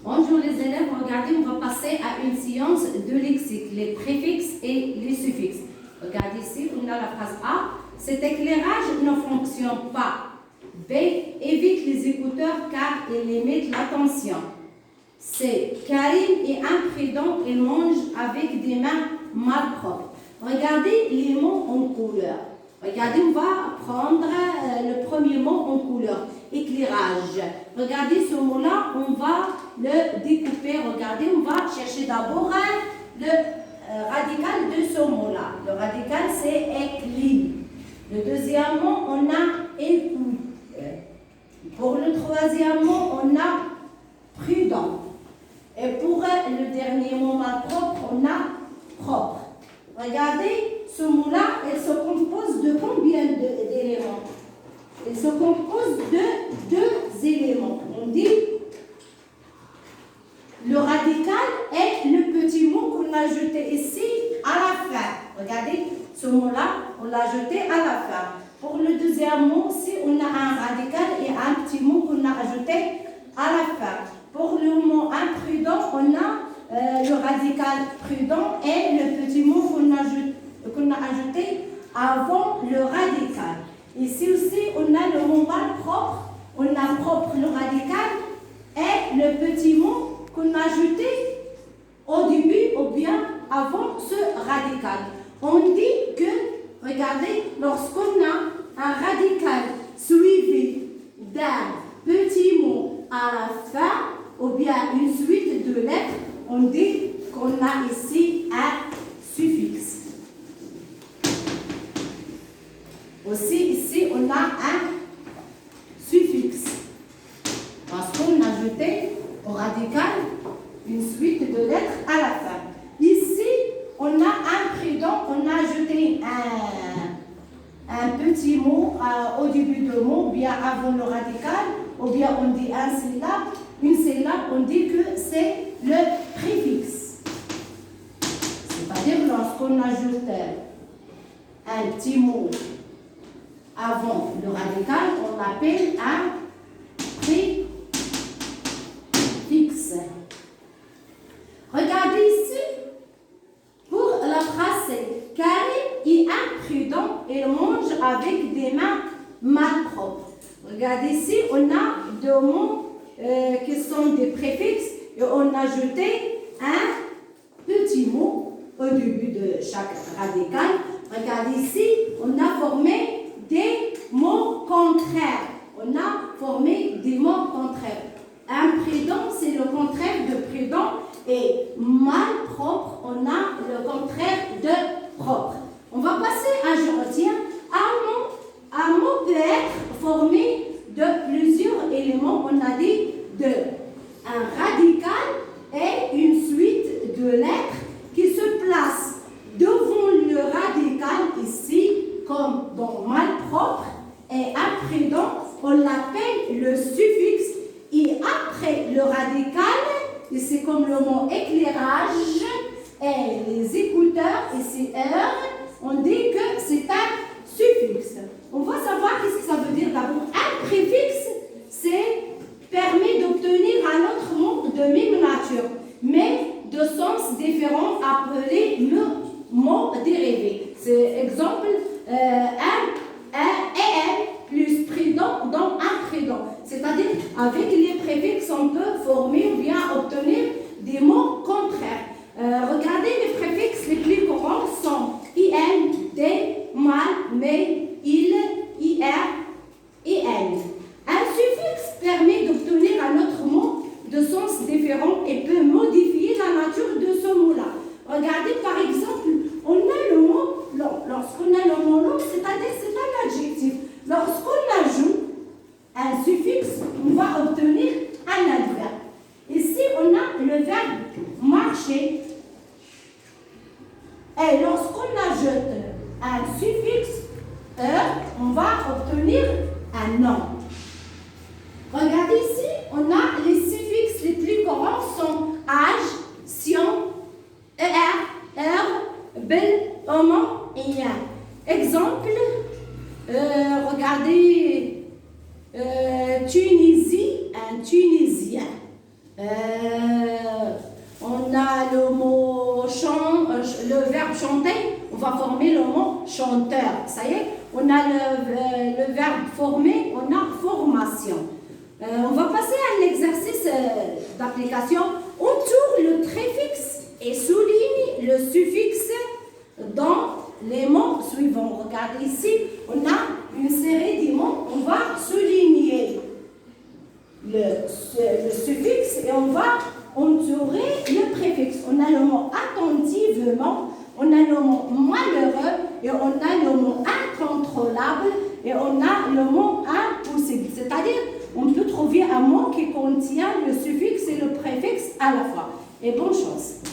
Bonjour les élèves, regardez, on va passer à une séance de lexique, les préfixes et les suffixes. Regardez ici, on a la phrase A. Cet éclairage ne fonctionne pas. B. Évite les écouteurs car ils limitent l'attention. C. Karim est imprudent et mange avec des mains malpropres. Regardez les mots en couleur. Regardez, on va prendre le premier mot en couleur, éclairage. Regardez ce mot-là, on va le découper. Regardez, on va chercher d'abord le radical de ce mot-là. Le radical, c'est éclair. Le deuxième mot, on a écoute. Pour le troisième mot, on a prudent. Et pour le dernier mot malpropre, on a propre. Regardez, ce mot-là, il se compose de combien d'éléments? Il se compose de deux éléments. On dit le radical et le petit mot qu'on a jeté ici à la fin. Regardez, ce mot-là, on l'a jeté à la fin. Pour le deuxième mot aussi, on a un radical et un petit mot qu'on a ajouté à la fin. Pour le mot imprudent, on a le radical prudent et le petit mot qu'on a ajouté avant le radical. Ici aussi, on a le mot malpropre, on a propre le radical et le petit mot qu'on a ajouté au début ou bien avant ce radical. On dit que, regardez, lorsqu'on a un radical suivi d'un petit mot à la fin ou bien une suite de lettres, on dit qu'on a ici un suffixe. Aussi, ici, on a un suffixe. Parce qu'on a ajouté au radical une suite de lettres à la fin. Ici, on a imprudent, on a ajouté un petit mot au début du mot, ou bien avant le radical, ou bien on dit un syllabe. Une syllabe, on dit que c'est le préfixe. C'est-à-dire lorsqu'on ajoute un petit mot avant le radical, on l'appelle un préfixe. Regardez ici, pour la phrase c'est Karim est imprudent et mange avec des mains malpropres. Regardez ici, on a deux mots qui sont des préfixes et on a ajouté un petit mot au début de chaque radical. Regardez ici, on a formé des mots contraires. On a formé des mots contraires. Imprudent, c'est le contraire de prudent et malpropre, on a le contraire de propre. On va passer à je retiens. Un mot peut être formé de plusieurs éléments. On a dit un radical et une suite de lettres qui se placent devant le radical ici, comme dans malpropre et imprudent, on l'appelle le suffixe. Et après le radical, ici comme le mot éclairage et les écouteurs, ici heure, on dit que c'est un suffixe. On va savoir qu'est-ce que ça veut dire d'abord. Un préfixe, c'est permet d'obtenir un autre mot de même nature, mais de sens différent appelé le mot dérivé. C'est exemple plus prudent dans imprudent. C'est-à-dire, avec les préfixes, on peut former ou bien obtenir des mots contraires. Regardez les préfixes les plus courants sont in, des, mal, mais, il, ir, en. Un suffixe permet d'obtenir un autre mot de sens différent et peut modifier la nature de ce mot-là. Regardez par exemple, on a le mot On a le mot le verbe chanter, on va former le mot chanteur. Ça y est, on a le verbe former, on a formation. On va passer à un exercice d'application. On tourne le préfixe et souligne le suffixe dans les mots suivants. Regardez ici, on a une série de mots. On va souligner le suffixe et on va entourer le préfixe. On a le mot attentivement, on a le mot malheureux et on a le mot incontrôlable et on a le mot impossible. C'est-à-dire, on peut trouver un mot qui contient le suffixe et le préfixe à la fois. Et bonne chance.